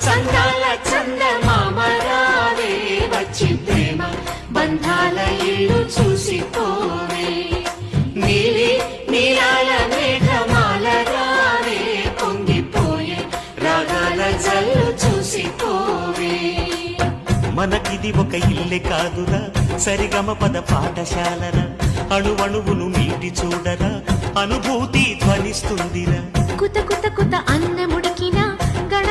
సందాల చందమామ రావే వచ్చి ప్రేమ బంధాల ఇల్లు చూసిపోవే నీలి నీలాల మేఘమాల రావే పొంగిపోయే రాగాల జల్లు చూసిపోవే మనకిది ఒక ఇల్లే కాదురా సరిగమ పద పాఠశాలరా అణువణువును మీటి చూడరా అనుభూతి ధ్వనిస్తుందిరా కుత కుత కుత అన్నముడికిన గణ